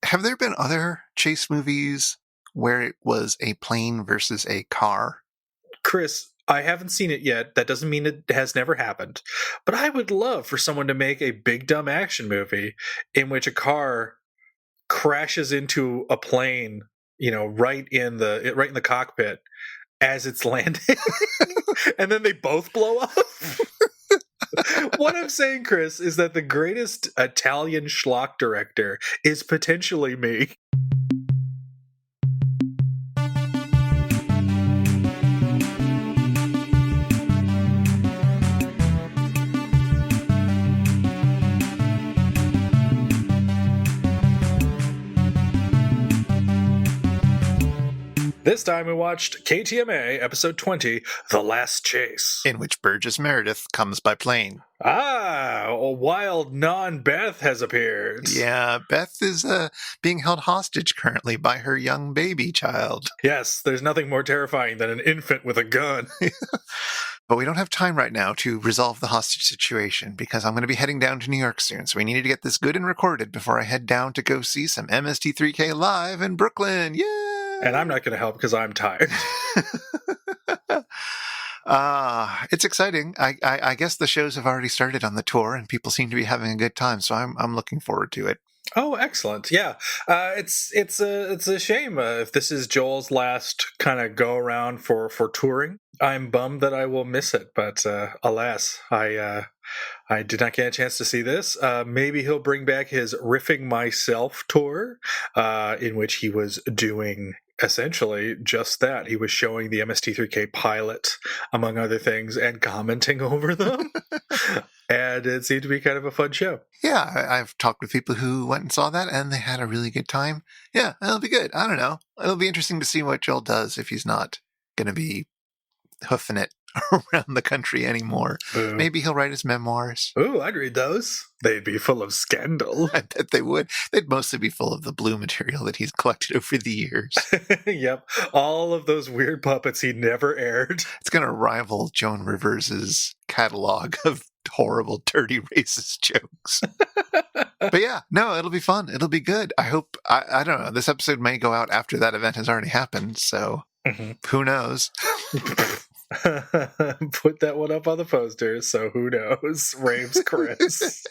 Have there been other chase movies where it was a plane versus a car? Chris, I haven't seen it yet. That doesn't mean it has never happened. But I would love for someone to make a big dumb action movie in which a car crashes into a plane, right in the cockpit as it's landing, and then they both blow up. What I'm saying, Chris, is that the greatest Italian schlock director is potentially me. This time we watched KTMA episode 20, The Last Chase, in which Burgess Meredith comes by plane. A wild non-Beth has appeared. Yeah, Beth is being held hostage currently by her young baby child. Yes, there's nothing more terrifying than an infant with a gun. But we don't have time right now to resolve the hostage situation because I'm going to be heading down to New York soon. So we needed to get this good and recorded before I head down to go see some MST3K live in Brooklyn. Yay! And I'm not going to help because I'm tired. It's exciting. I guess the shows have already started on the tour and people seem to be having a good time. So I'm looking forward to it. Oh, excellent. Yeah. It's a shame if this is Joel's last kind of go around for touring. I'm bummed that I will miss it, but alas, I did not get a chance to see this. Maybe he'll bring back his Riffing Myself tour, in which he was doing essentially just that. He was showing the MST3K pilot, among other things, and commenting over them. And it seemed to be kind of a fun show. Yeah, I've talked with people who went and saw that, and they had a really good time. Yeah, it'll be good. I don't know. It'll be interesting to see what Joel does if he's not going to be hoofing it around the country anymore. Ooh. Maybe he'll write his memoirs. Ooh, I'd read those. They'd be full of scandal. I bet they would. They'd mostly be full of the Blue material that he's collected over the years. Yep. All of those weird puppets he never aired. It's going to rival Joan Rivers's catalog of horrible, dirty, racist jokes. But yeah, no, it'll be fun. It'll be good. I hope, I don't know, this episode may go out after that event has already happened, so who knows? Put that one up on the poster, so who knows? Raves Chris.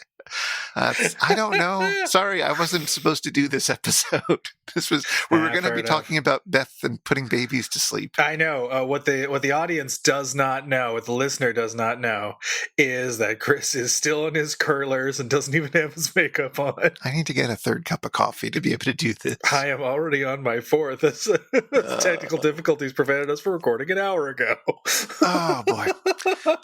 I don't know. Sorry, I wasn't supposed to do this episode. We were going to be talking about Beth and putting babies to sleep. I know. What the audience does not know, what the listener does not know, is that Chris is still in his curlers and doesn't even have his makeup on. I need to get a third cup of coffee to be able to do this. I am already on my fourth. Technical difficulties prevented us from recording an hour ago. Oh, boy.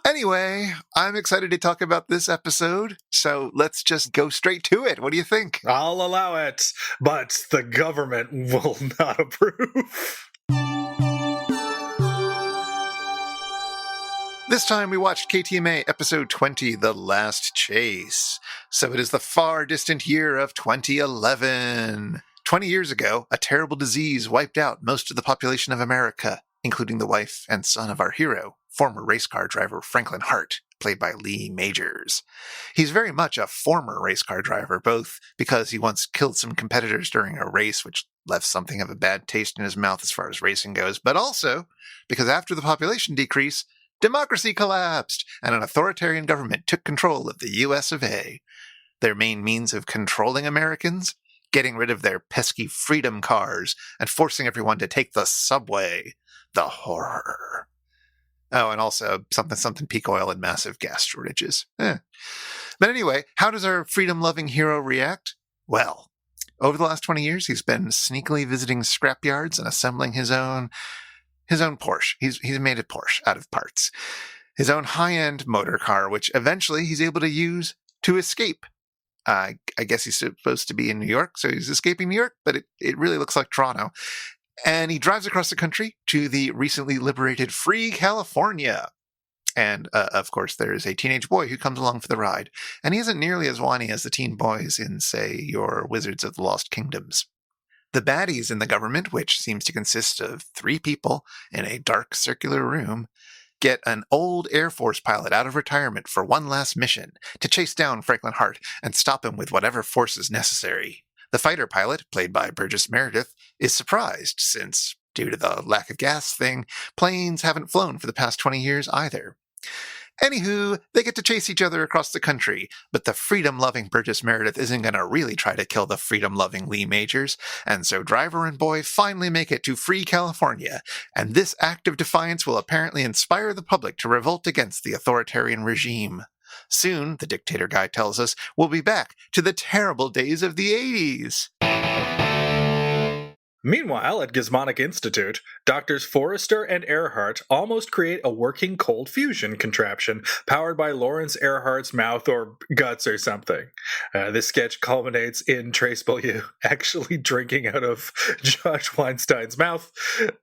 Anyway, I'm excited to talk about this episode, so let's just go straight to it. What do you think? I'll allow it, but the government will not approve. This time we watched KTMA episode 20, The Last Chase. So it is the far distant year of 2011. 20 years ago, a terrible disease wiped out most of the population of America, including the wife and son of our hero, former race car driver Franklin Hart, played by Lee Majors. He's very much a former race car driver, both because he once killed some competitors during a race, which left something of a bad taste in his mouth as far as racing goes, but also because after the population decrease, democracy collapsed, and an authoritarian government took control of the US of A. Their main means of controlling Americans? Getting rid of their pesky freedom cars and forcing everyone to take the subway. The horror. Oh, and also something peak oil and massive gas shortages. But anyway, how does our freedom-loving hero react? Well, over the last 20 years, he's been sneakily visiting scrapyards and assembling his own Porsche. He's made a Porsche out of parts. His own high-end motor car, which eventually he's able to use to escape. I guess he's supposed to be in New York, so he's escaping New York, but it really looks like Toronto. And he drives across the country to the recently liberated free California. And, of course, there's a teenage boy who comes along for the ride. And he isn't nearly as whiny as the teen boys in, say, your Wizards of the Lost Kingdoms. The baddies in the government, which seems to consist of 3 people in a dark circular room, get an old Air Force pilot out of retirement for one last mission to chase down Franklin Hart and stop him with whatever force is necessary. The fighter pilot, played by Burgess Meredith, is surprised since, due to the lack of gas thing, planes haven't flown for the past 20 years either. Anywho, they get to chase each other across the country, but the freedom-loving Burgess Meredith isn't going to really try to kill the freedom-loving Lee Majors, and so Driver and Boy finally make it to free California, and this act of defiance will apparently inspire the public to revolt against the authoritarian regime. Soon, the dictator guy tells us, we'll be back to the terrible days of the 80s. Meanwhile, at Gizmonic Institute, Doctors Forrester and Earhart almost create a working cold fusion contraption powered by Lawrence Earhart's mouth or guts or something. This sketch culminates in Trace Beaulieu actually drinking out of Josh Weinstein's mouth.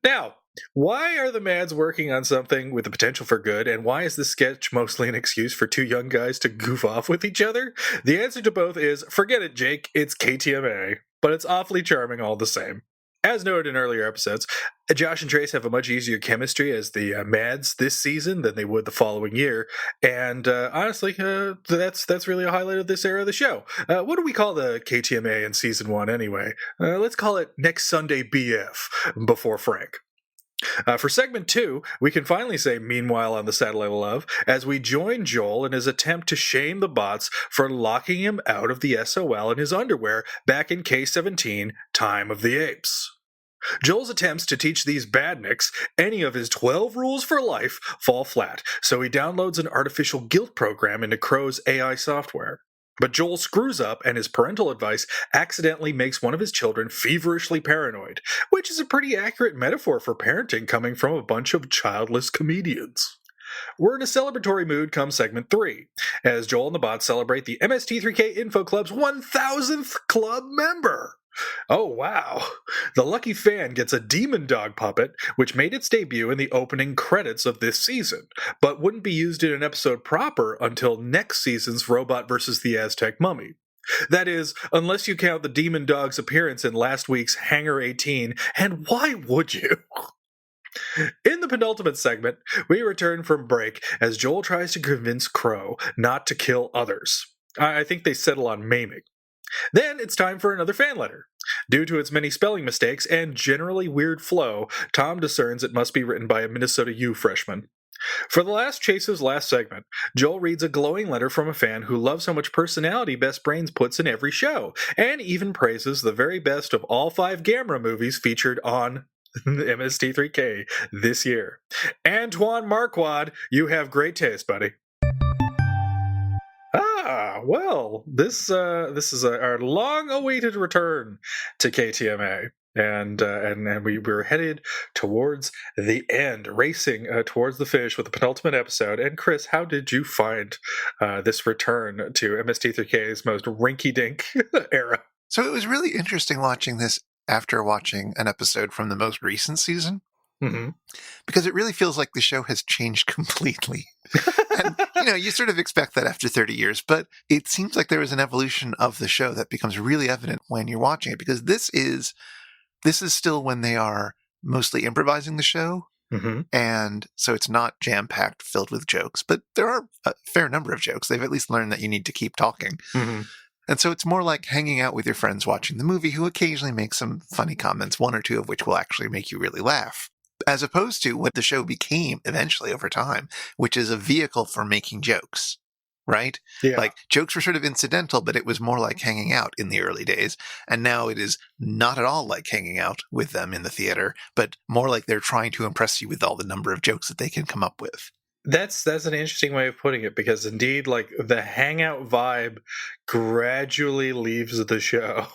Now, why are the Mads working on something with the potential for good, and why is this sketch mostly an excuse for two young guys to goof off with each other? The answer to both is, forget it, Jake, it's KTMA, but it's awfully charming all the same. As noted in earlier episodes, Josh and Trace have a much easier chemistry as the Mads this season than they would the following year, and honestly, that's really a highlight of this era of the show. What do we call the KTMA in Season 1 anyway? Let's call it Next Sunday BF, before Frank. For segment 2, we can finally say Meanwhile on the Satellite of Love, as we join Joel in his attempt to shame the bots for locking him out of the SOL in his underwear back in K17, Time of the Apes. Joel's attempts to teach these badniks any of his 12 rules for life fall flat, so he downloads an artificial guilt program into Crow's AI software. But Joel screws up, and his parental advice accidentally makes one of his children feverishly paranoid, which is a pretty accurate metaphor for parenting coming from a bunch of childless comedians. We're in a celebratory mood come segment 3, as Joel and the bots celebrate the MST3K Info Club's 1000th club member. Oh wow. The lucky fan gets a demon dog puppet, which made its debut in the opening credits of this season, but wouldn't be used in an episode proper until next season's Robot vs. the Aztec Mummy. That is, unless you count the demon dog's appearance in last week's Hangar 18, and why would you? In the penultimate segment, we return from break as Joel tries to convince Crow not to kill others. I think they settle on maiming. Then it's time for another fan letter. Due to its many spelling mistakes and generally weird flow, Tom discerns it must be written by a Minnesota U freshman. For the last Chase's last segment, Joel reads a glowing letter from a fan who loves how much personality Best Brains puts in every show, and even praises the very best of all 5 Gamera movies featured on MST3K this year. Antoine Marquardt, you have great taste, buddy. Well, this is our long-awaited return to KTMA, and we were headed towards the end, racing towards the finish with the penultimate episode. And Chris, how did you find this return to MST3K's most rinky-dink era? So it was really interesting watching this after watching an episode from the most recent season. Mm-hmm. Because it really feels like the show has changed completely. And, you sort of expect that after 30 years, but it seems like there is an evolution of the show that becomes really evident when you're watching it, because this is still when they are mostly improvising the show. Mm-hmm. And so it's not jam-packed, filled with jokes, but there are a fair number of jokes. They've at least learned that you need to keep talking. Mm-hmm. And so it's more like hanging out with your friends watching the movie who occasionally make some funny comments, one or two of which will actually make you really laugh. As opposed to what the show became eventually over time, which is a vehicle for making jokes, right? Yeah. Like, jokes were sort of incidental, but it was more like hanging out in the early days. And now it is not at all like hanging out with them in the theater, but more like they're trying to impress you with all the number of jokes that they can come up with. That's an interesting way of putting it, because indeed, like, the hangout vibe gradually leaves the show.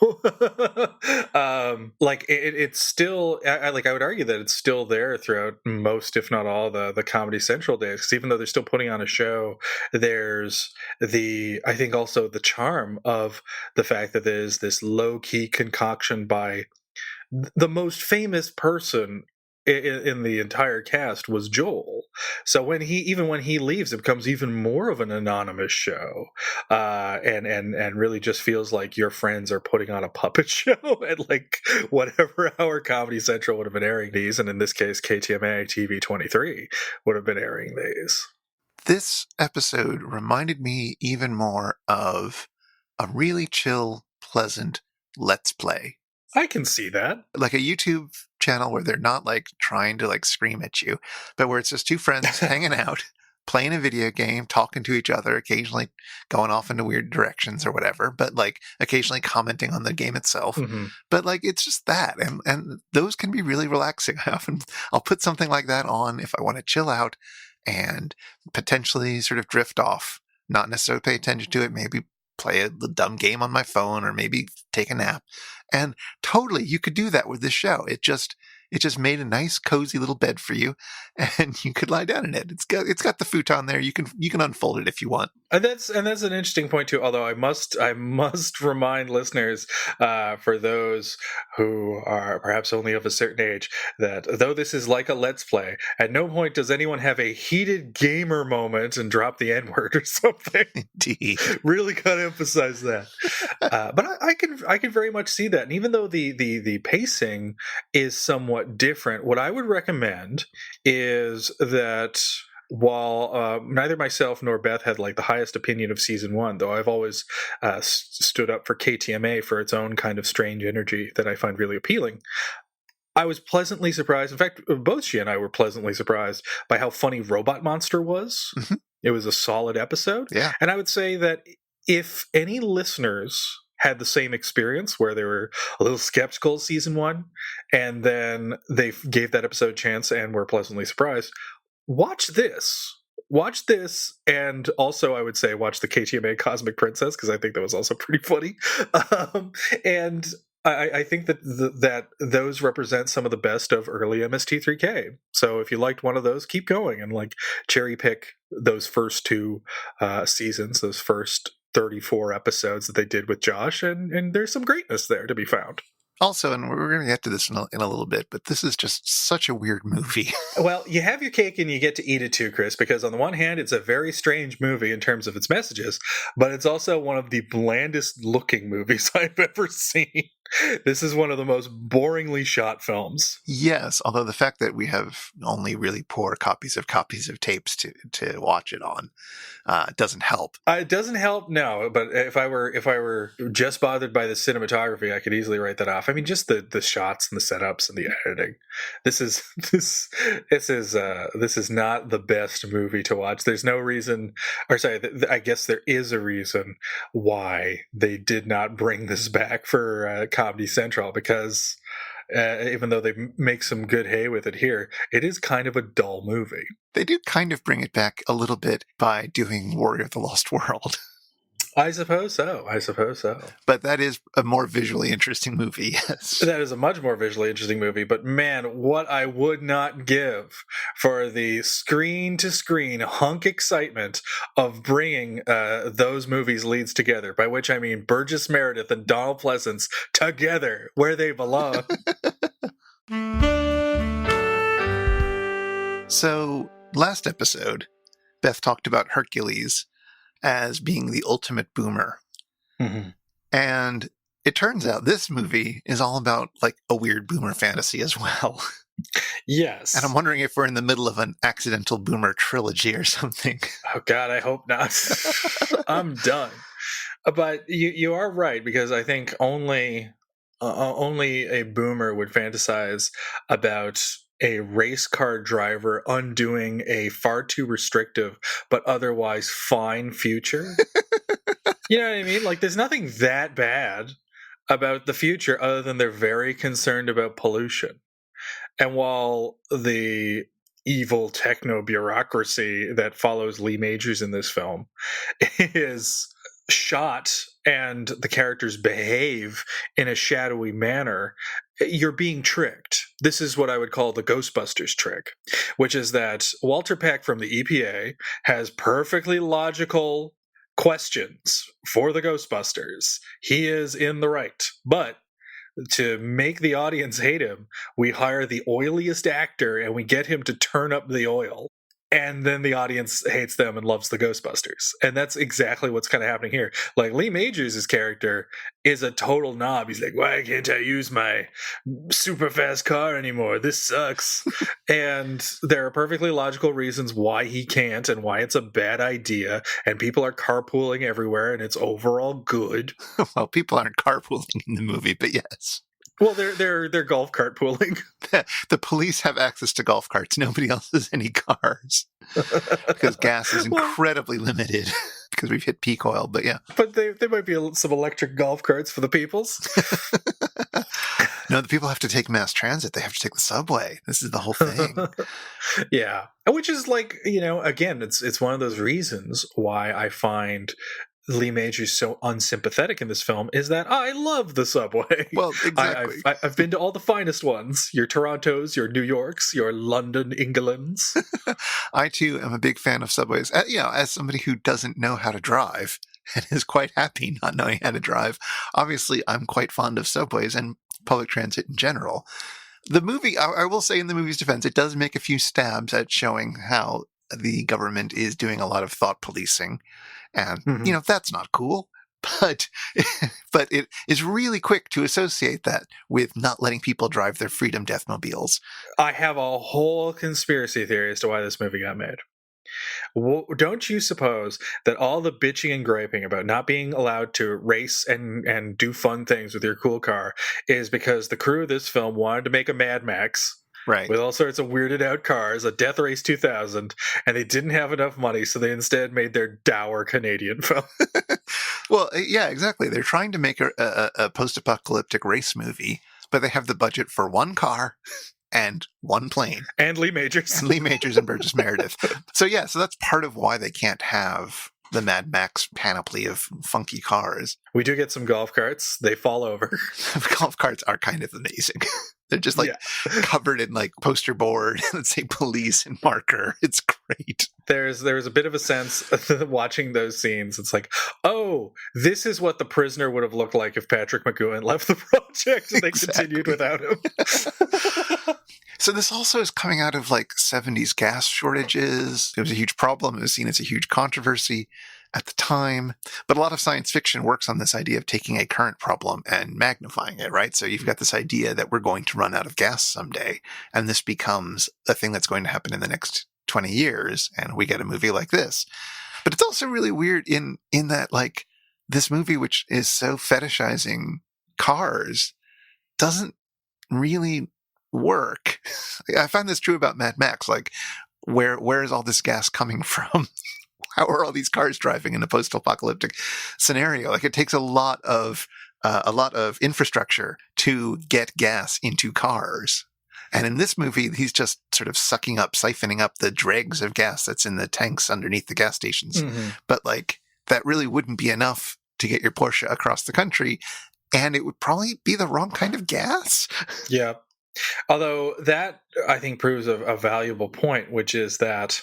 It's still, I would argue that it's still there throughout most, if not all, the Comedy Central days. Because even though they're still putting on a show, there's I think also the charm of the fact that there's this low key concoction by the most famous person in the entire cast was Joel. So when he leaves, it becomes even more of an anonymous show, and really just feels like your friends are putting on a puppet show at like whatever hour Comedy Central would have been airing these, and in this case, KTMA TV 23 would have been airing these. This episode reminded me even more of a really chill, pleasant Let's Play. I can see that. Like a YouTube channel where they're not like trying to like scream at you, but where it's just two friends hanging out, playing a video game, talking to each other, occasionally going off into weird directions or whatever, but like occasionally commenting on the game itself. Mm-hmm. But like it's just that. And those can be really relaxing. I'll put something like that on if I want to chill out and potentially sort of drift off, not necessarily pay attention to it, maybe play a dumb game on my phone or maybe take a nap. And totally, you could do that with this show. It just made a nice, cozy little bed for you, and you could lie down in it. It's got the futon there. You can unfold it if you want. And that's an interesting point too. Although I must remind listeners, for those who are perhaps only of a certain age, that though this is like a Let's Play, at no point does anyone have a heated gamer moment and drop the N-word or something. Indeed, really gotta emphasize that. But I can very much see that. And even though the pacing is somewhat different, what I would recommend is that, while neither myself nor Beth had like the highest opinion of season 1, though I've always stood up for KTMA for its own kind of strange energy that I find really appealing, I was pleasantly surprised. In fact, both she and I were pleasantly surprised by how funny Robot Monster was. Mm-hmm. It was a solid episode. Yeah. And I would say that if any listeners had the same experience where they were a little skeptical of season 1 and then they gave that episode a chance and were pleasantly surprised, watch this, and also I would say watch the KTMA Cosmic Princess, because I think that was also pretty funny. And I think that those represent some of the best of early MST3K. So if you liked one of those, keep going and like cherry pick those first 2 seasons, those first 34 episodes that they did with Josh, and there's some greatness there to be found. Also, and we're going to get to this in a little bit, but this is just such a weird movie. Well, you have your cake and you get to eat it too, Chris, because on the one hand, it's a very strange movie in terms of its messages, but it's also one of the blandest looking movies I've ever seen. This is one of the most boringly shot films. Yes, although the fact that we have only really poor copies of tapes to watch it on doesn't help. It doesn't help, no. But if I were just bothered by the cinematography, I could easily write that off. I mean, just the shots and the setups and the editing. This is not the best movie to watch. There's no reason, or sorry, I guess there is a reason why they did not bring this back for Comedy Central, because even though they make some good hay with it here, it is kind of a dull movie. They do kind of bring it back a little bit by doing Warrior of the Lost World. I suppose so. But that is a more visually interesting movie, yes. That is a much more visually interesting movie, but man, what I would not give for the screen-to-screen hunk excitement of bringing those movies' leads together, by which I mean Burgess Meredith and Donald Pleasance together where they belong. So, last episode, Beth talked about Hercules as being the ultimate boomer. Mm-hmm. And it turns out this movie is all about like a weird boomer fantasy as well. Yes. And I'm wondering if we're in the middle of an accidental boomer trilogy or something. Oh God, I hope not. I'm done. But you are right, because I think only a boomer would fantasize about a race car driver undoing a far too restrictive but otherwise fine future. You know what I mean? Like, there's nothing that bad about the future other than they're very concerned about pollution. And while the evil techno bureaucracy that follows Lee Majors in this film is shot and the characters behave in a shadowy manner, you're being tricked. This is what I would call the Ghostbusters trick, which is that Walter Peck from the EPA has perfectly logical questions for the Ghostbusters. He is in the right, but to make the audience hate him, we hire the oiliest actor and we get him to turn up the oil. And then the audience hates them and loves the Ghostbusters. And that's exactly what's kind of happening here. Like, Lee Majors' character is a total knob. He's like, why can't I use my super fast car anymore? This sucks. And there are perfectly logical reasons why he can't and why it's a bad idea. And people are carpooling everywhere and it's overall good. Well, people aren't carpooling in the movie, but yes. Well, they're golf cart pooling. The police have access to golf carts. Nobody else has any cars because gas is incredibly limited because we've hit peak oil. But yeah, but there might be some electric golf carts for the peoples. No, the people have to take mass transit. They have to take the subway. This is the whole thing. Yeah, which is like, again, it's one of those reasons why I find Lee Majors so unsympathetic in this film is that I love the subway. Well, exactly. I've been to all the finest ones. Your Torontos, your New Yorks, your London Englands. I, too, am a big fan of subways. As somebody who doesn't know how to drive and is quite happy not knowing how to drive, obviously I'm quite fond of subways and public transit in general. The movie, I will say in the movie's defense, it does make a few stabs at showing how the government is doing a lot of thought policing. And, that's not cool, but it is really quick to associate that with not letting people drive their Freedom Deathmobiles. I have a whole conspiracy theory as to why this movie got made. Don't you suppose that all the bitching and griping about not being allowed to race and do fun things with your cool car is because the crew of this film wanted to make a Mad Max? Right. With all sorts of weirded out cars, a Death Race 2000, and they didn't have enough money, so they instead made their dour Canadian film. Well, yeah, exactly. They're trying to make a post-apocalyptic race movie, but they have the budget for one car and one plane. And Lee Majors. And Burgess Meredith. So that's part of why they can't have the Mad Max panoply of funky cars. We do get some golf carts. They fall over. Golf carts are kind of amazing. They're just covered in poster board, let's say police and marker. It's great. There's a bit of a sense watching those scenes. It's like, oh, this is what the prisoner would have looked like if Patrick McGowan left the project and they continued without him. So this also is coming out of 70s gas shortages. It was a huge problem. It was seen as a huge controversy at the time. But a lot of science fiction works on this idea of taking a current problem and magnifying it, right? So you've got this idea that we're going to run out of gas someday, and this becomes a thing that's going to happen in the next 20 years, and we get a movie like this. But it's also really weird in that, this movie, which is so fetishizing cars, doesn't really work. I find this true about Mad Max. Where is all this gas coming from? How are all these cars driving in a post-apocalyptic scenario? It takes a lot of infrastructure to get gas into cars. And in this movie, he's just sort of siphoning up the dregs of gas that's in the tanks underneath the gas stations. Mm-hmm. But that really wouldn't be enough to get your Porsche across the country. And it would probably be the wrong kind of gas. Yeah. Although that, I think, proves a valuable point, which is that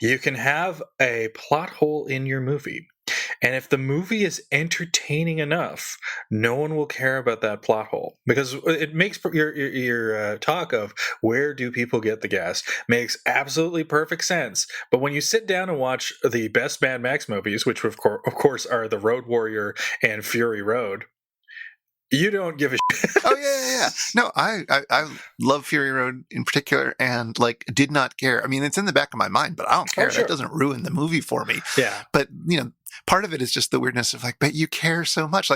you can have a plot hole in your movie, and if the movie is entertaining enough, no one will care about that plot hole, because it makes your talk of where do people get the gas makes absolutely perfect sense. But when you sit down and watch the best Mad Max movies, which of course are The Road Warrior and Fury Road, you don't give a shit. Oh, yeah. No, I love Fury Road in particular, and did not care. I mean, it's in the back of my mind, but I don't care. Oh, sure. That doesn't ruin the movie for me. Yeah. But, part of it is just the weirdness of but you care so much.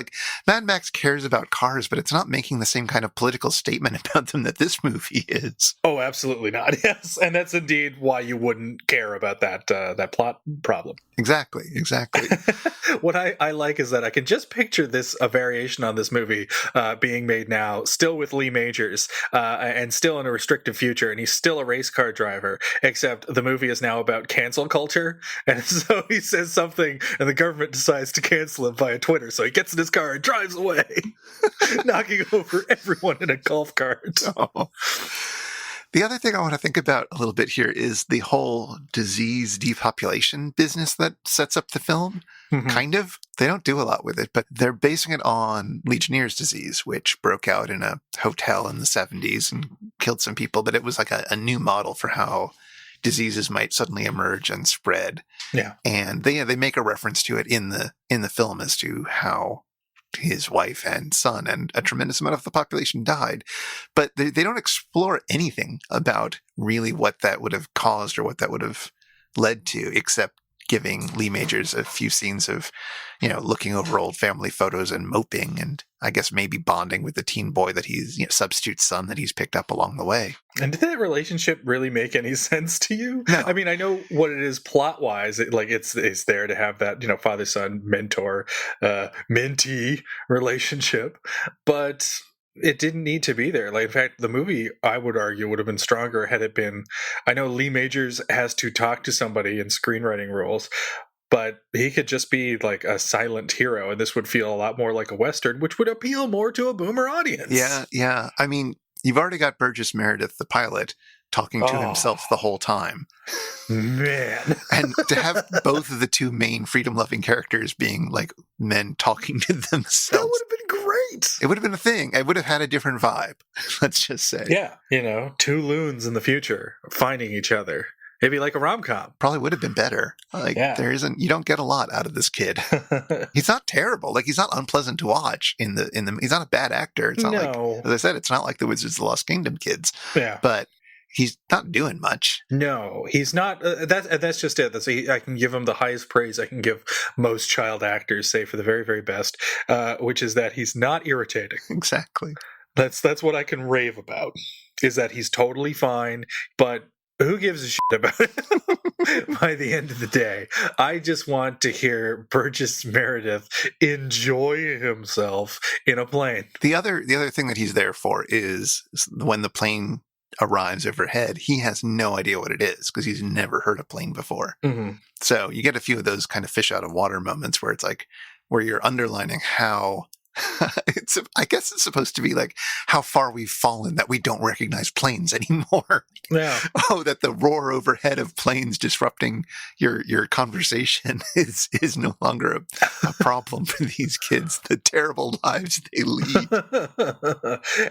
Mad Max cares about cars, but it's not making the same kind of political statement about them that this movie is. Oh, absolutely not. Yes. And that's indeed why you wouldn't care about that plot problem. Exactly. What I like is that I can just picture a variation on this movie being made now, still with Lee Majors, and still in a restrictive future, and he's still a race car driver, except the movie is now about cancel culture, and so he says something, and the government decides to cancel him via Twitter, so he gets in his car and drives away, knocking over everyone in a golf cart. Oh. The other thing I want to think about a little bit here is the whole disease depopulation business that sets up the film. Kind of. They don't do a lot with it, but they're basing it on Legionnaire's disease, which broke out in a hotel in the 70s and killed some people. But it was like a new model for how diseases might suddenly emerge and spread. Yeah. And they make a reference to it in the film as to how his wife and son and a tremendous amount of the population died. But they don't explore anything about really what that would have caused or what that would have led to, except giving Lee Majors a few scenes of, looking over old family photos and moping, and I guess maybe bonding with the teen boy that he's, substitute son that he's picked up along the way. And did that relationship really make any sense to you? No. I mean, I know what it is plot wise. It's there to have that, father son mentor mentee relationship, but it didn't need to be there. Like, in fact, the movie, I would argue, would have been stronger had it been. I know Lee Majors has to talk to somebody in screenwriting roles, but he could just be like a silent hero, and this would feel a lot more like a Western, which would appeal more to a boomer audience. Yeah. I mean, you've already got Burgess Meredith, the pilot, talking to himself the whole time. Man. And to have both of the two main freedom-loving characters being like men talking to themselves. That would have been great. It would have been a thing. It would have had a different vibe, let's just say. Yeah. Two loons in the future finding each other. Maybe like a rom-com. Probably would have been better. You don't get a lot out of this kid. He's not terrible. Like, he's not unpleasant to watch he's not a bad actor. It's not like, as I said, it's not like the Wizards of the Lost Kingdom kids. Yeah. But he's not doing much. No, he's not. That's just it. I can give him the highest praise I can give most child actors, say for the very, very best, which is that he's not irritating. Exactly. That's what I can rave about, is that he's totally fine, but who gives a shit about it by the end of the day? I just want to hear Burgess Meredith enjoy himself in a plane. The other thing that he's there for is when the plane arrives overhead, he has no idea what it is because he's never heard a plane before. Mm-hmm. So you get a few of those kind of fish out of water moments where it's like, where you're underlining how I guess it's supposed to be like how far we've fallen that we don't recognize planes anymore. Yeah. That the roar overhead of planes disrupting your conversation is no longer a problem for these kids. The terrible lives they lead.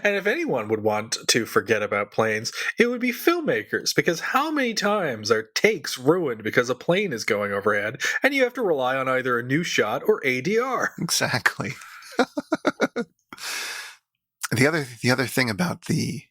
And if anyone would want to forget about planes, it would be filmmakers, because how many times are takes ruined because a plane is going overhead and you have to rely on either a new shot or ADR? Exactly. The other thing about the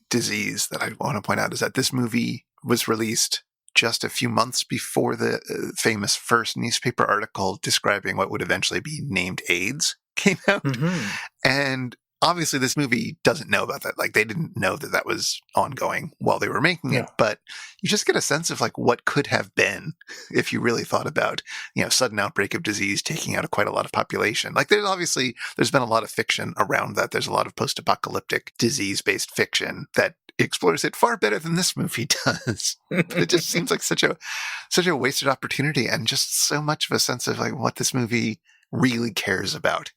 disease that I want to point out is that this movie was released just a few months before the famous first newspaper article describing what would eventually be named AIDS came out. Mm-hmm. And obviously this movie doesn't know about that. Like, they didn't know that was ongoing while they were making it, but you just get a sense of like what could have been if you really thought about, sudden outbreak of disease taking out quite a lot of population. Like, there's been a lot of fiction around that. There's a lot of post-apocalyptic disease-based fiction that explores it far better than this movie does. It just seems like such a wasted opportunity, and just so much of a sense of like what this movie really cares about.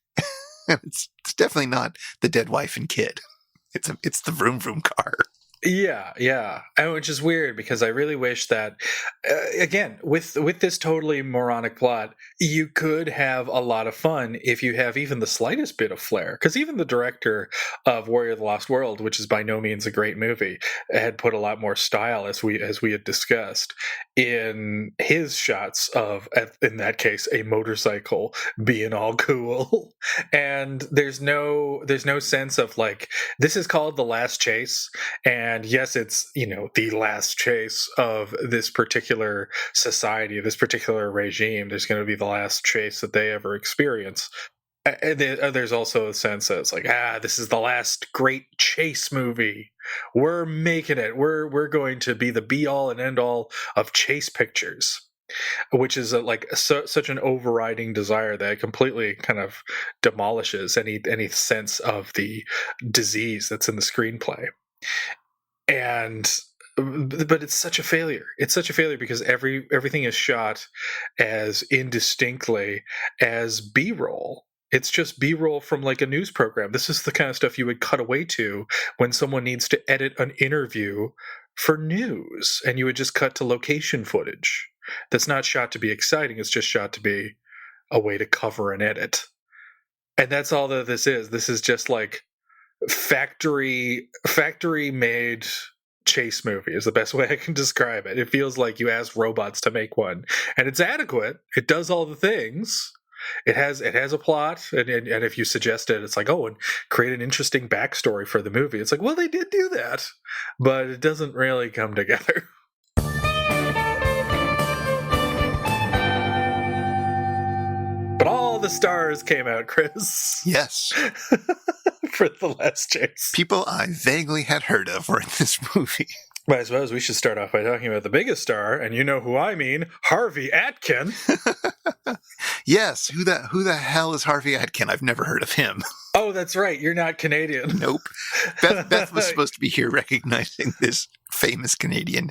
It's definitely not the dead wife and kid. It's the vroom vroom car. Yeah, and which is weird, because I really wish that, again, with this totally moronic plot, you could have a lot of fun if you have even the slightest bit of flair. Because even the director of Warrior of the Lost World, which is by no means a great movie, had put a lot more style, as we had discussed, in his shots of, in that case, a motorcycle being all cool. And there's no sense of like, this is called The Last Chase, and yes, it's, the last chase of this particular society, this particular regime. There's going to be the last chase that they ever experience. And there's also a sense that it's like, this is the last great chase movie. We're making it. We're going to be the be all and end all of chase pictures, which is such an overriding desire that it completely kind of demolishes any sense of the disease that's in the screenplay. But it's such a failure. It's such a failure because everything is shot as indistinctly as B-roll. It's just B-roll from like a news program. This is the kind of stuff you would cut away to when someone needs to edit an interview for news, and you would just cut to location footage that's not shot to be exciting. It's just shot to be a way to cover an edit. And that's all that this is. This is just like factory made chase movie is the best way I can describe it. It feels like you asked robots to make one, and it's adequate. It does all the things. It has a plot, and if you suggest it, it's like, oh, and create an interesting backstory for the movie. It's like, well, they did do that, but it doesn't really come together. But all the stars came out, Chris. Yes. For The Last Chase. People I vaguely had heard of were in this movie. But I suppose we should start off by talking about the biggest star, and you know who I mean, Harvey Atkin. Yes, who the hell is Harvey Atkin? I've never heard of him. Oh, that's right. You're not Canadian. Nope. Beth was supposed to be here recognizing this famous Canadian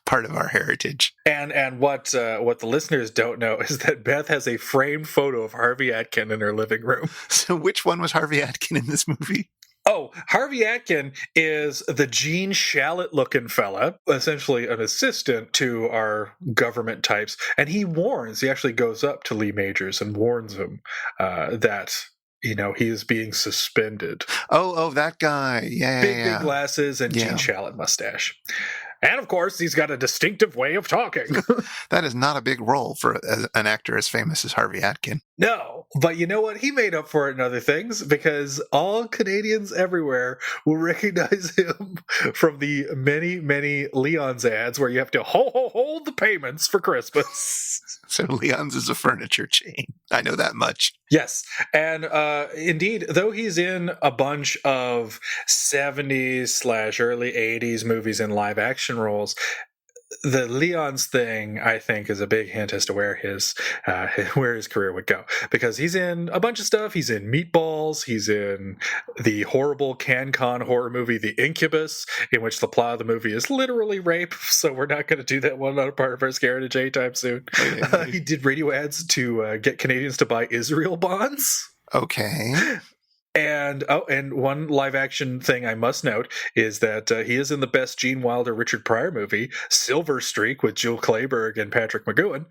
part of our heritage. And what the listeners don't know is that Beth has a framed photo of Harvey Atkin in her living room. So which one was Harvey Atkin in this movie? Oh, Harvey Atkin is the Gene Shalit-looking fella, essentially an assistant to our government types. And he actually goes up to Lee Majors and warns him that, he is being suspended. Oh, that guy. Yeah. Big glasses and Gene Shalit mustache. And, of course, he's got a distinctive way of talking. That is not a big role for an actor as famous as Harvey Atkin. No, but you know what? He made up for it in other things, because all Canadians everywhere will recognize him from the many, many Leon's ads where you have to hold the payments for Christmas. So Leon's is a furniture chain. I know that much. Yes. And indeed, though he's in a bunch of 70s/early 80s movies in live action roles, the Leon's thing, I think, is a big hint as to where his career would go, because he's in a bunch of stuff. He's in Meatballs. He's in the horrible CanCon horror movie, The Incubus, in which the plot of the movie is literally rape. So we're not going to do that one on a part of our Heritage anytime soon. He did radio ads to get Canadians to buy Israel bonds. Okay. And one live action thing I must note is that he is in the best Gene Wilder Richard Pryor movie, Silver Streak, with Jill Clayburgh and Patrick McGowan.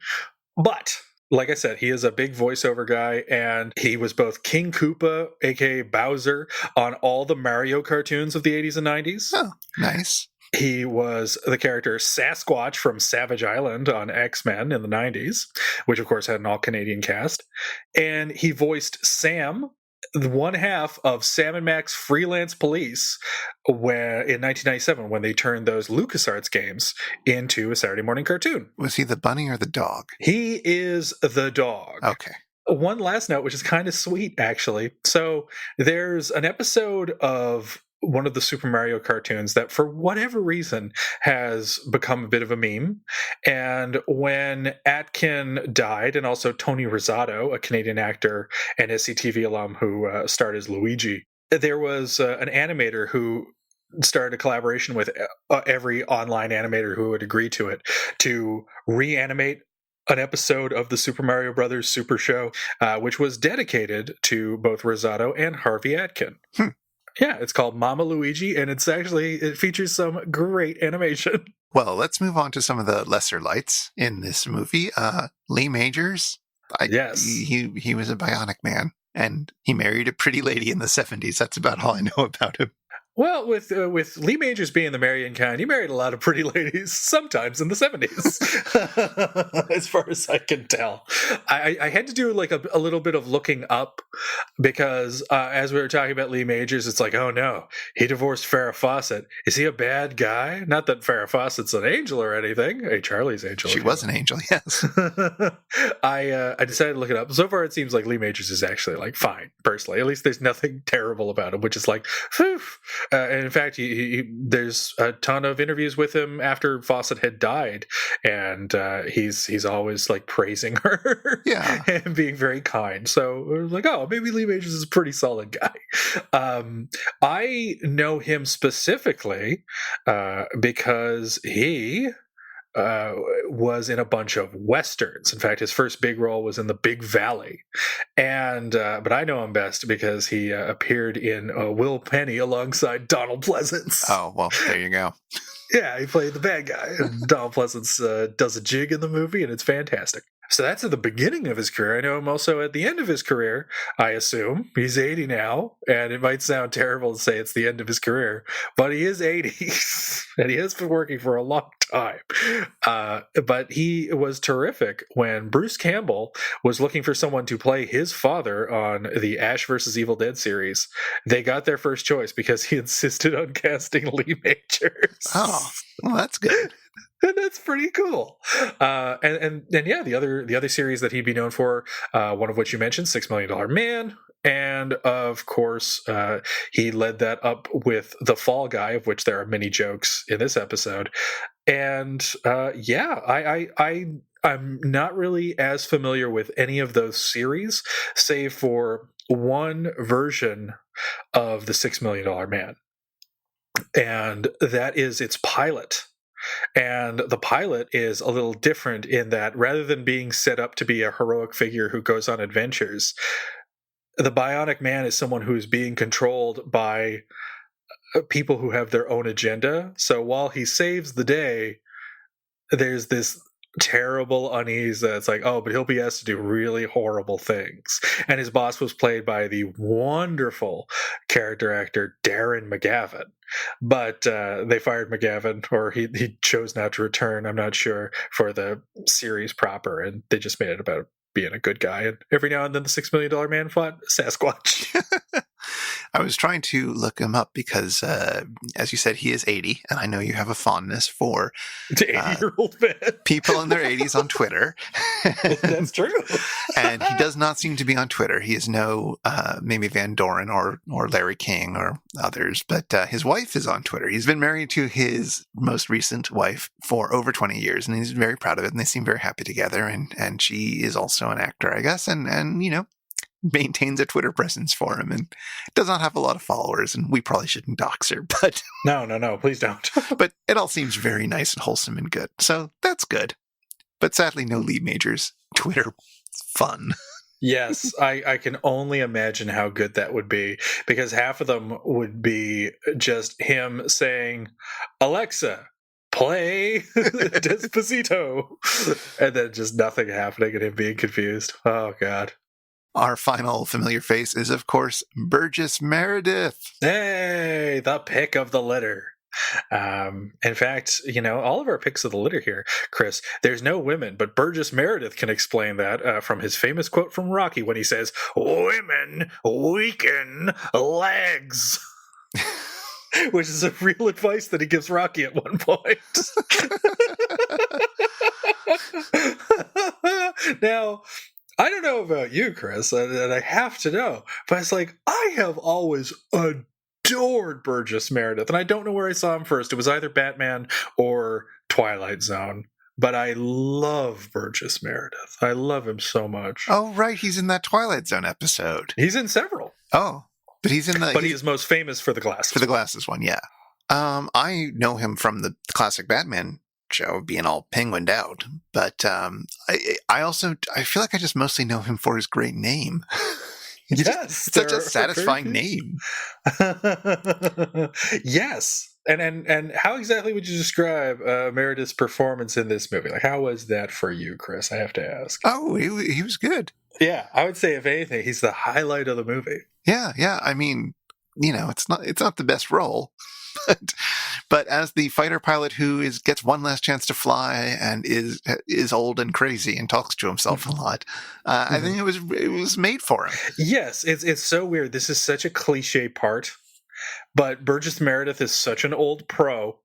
But like I said, he is a big voiceover guy, and he was both King Koopa, aka Bowser, on all the Mario cartoons of the 80s and 90s. Oh, nice. He was the character Sasquatch from Savage Island on X-Men in the 90s, which of course had an all-Canadian cast. And he voiced Sam, the one half of Sam and Max Freelance Police, where in 1997 when they turned those LucasArts games into a Saturday morning cartoon. Was he the bunny or the dog? He is the dog. Okay. One last note, which is kind of sweet, actually. So there's an episode of one of the Super Mario cartoons that, for whatever reason, has become a bit of a meme. And when Atkin died, and also Tony Rosato, a Canadian actor and SCTV alum who starred as Luigi, there was an animator who started a collaboration with every online animator who would agree to it to reanimate an episode of the Super Mario Brothers Super Show, which was dedicated to both Rosato and Harvey Atkin. Yeah, it's called Mama Luigi, and it features some great animation. Well, let's move on to some of the lesser lights in this movie. Lee Majors. Yes. He was a bionic man, and he married a pretty lady in the 70s. That's about all I know about him. Well, with Lee Majors being the marrying kind, he married a lot of pretty ladies, sometimes in the 70s, as far as I can tell. I had to do like a little bit of looking up, because as we were talking about Lee Majors, it's like, oh no, he divorced Farrah Fawcett. Is he a bad guy? Not that Farrah Fawcett's an angel or anything. Hey, Charlie's angel. She was an angel, yes. I decided to look it up. So far, it seems like Lee Majors is actually like fine, personally. At least there's nothing terrible about him, which is like, phew. And in fact, there's a ton of interviews with him after Fawcett had died, and he's always like praising her, yeah, and being very kind. So we're like, oh, maybe Lee Majors is a pretty solid guy. I know him specifically because he was in a bunch of westerns. In fact, his first big role was in The Big Valley, and but I know him best because he appeared in Will Penny alongside Donald Pleasance. Oh, well, there you go. Yeah, he played the bad guy. And Donald Pleasance does a jig in the movie, and it's fantastic. So that's at the beginning of his career. I know him also at the end of his career, I assume. He's 80 now, and it might sound terrible to say it's the end of his career, but he is 80, and he has been working for a long time. But he was terrific when Bruce Campbell was looking for someone to play his father on the Ash vs. Evil Dead series. They got their first choice because he insisted on casting Lee Majors. Oh, well, that's good. And that's pretty cool. And yeah, the other series that he'd be known for, one of which you mentioned, $6 Million Man, and of course he led that up with The Fall Guy, of which there are many jokes in this episode. And I'm not really as familiar with any of those series, save for one version of the $6 Million Man, and that is its pilot. And the pilot is a little different in that rather than being set up to be a heroic figure who goes on adventures, the Bionic Man is someone who is being controlled by people who have their own agenda. So while he saves the day, there's this terrible unease that's like, oh, but he'll be asked to do really horrible things. And his boss was played by the wonderful character actor Darren McGavin. But they fired McGavin, or he chose not to return, I'm not sure, for the series proper, and they just made it about being a good guy. And every now and then the $6 Million Man fought Sasquatch. I was trying to look him up because, as you said, he is 80, and I know you have a fondness for 80-year-old man. People in their 80s on Twitter. That's true. And he does not seem to be on Twitter. He is no Mamie Van Doren or Larry King or others, but his wife is on Twitter. He's been married to his most recent wife for over 20 years, and he's very proud of it, and they seem very happy together, and she is also an actor, I guess, and you know, maintains a Twitter presence for him and does not have a lot of followers, and we probably shouldn't dox her, but no, please don't. But it all seems very nice and wholesome and good, so that's good. But sadly, no Lee Majors Twitter fun. Yes, I can only imagine how good that would be, because half of them would be just him saying, Alexa, play Despacito, and then just nothing happening and him being confused. Oh, God. Our final familiar face is, of course, Burgess Meredith. Hey, the pick of the litter. In fact, you know, all of our picks of the litter here, Chris, there's no women, but Burgess Meredith can explain that from his famous quote from Rocky when he says, women weaken legs. Which is a real advice that he gives Rocky at one point. Now, I don't know about you, Chris, and I have to know, but it's like, I have always adored Burgess Meredith, and I don't know where I saw him first. It was either Batman or Twilight Zone, but I love Burgess Meredith. I love him so much. Oh, right, he's in that Twilight Zone episode. He's in several. Oh, but he's in the... But he is most famous for the glasses. For the glasses one, yeah. I know him from the classic Batman show, being all penguined out, but I feel like I just mostly know him for his great name. Yes, it's such a satisfying name. Yes, and how exactly would you describe Meredith's performance in this movie? Like, how was that for you, Chris? I have to ask. Oh, he was good. Yeah, I would say if anything, he's the highlight of the movie. Yeah. I mean, you know, it's not the best role. But as the fighter pilot who gets one last chance to fly and is old and crazy and talks to himself a lot, I think it was made for him. Yes, it's so weird. This is such a cliche part, but Burgess Meredith is such an old pro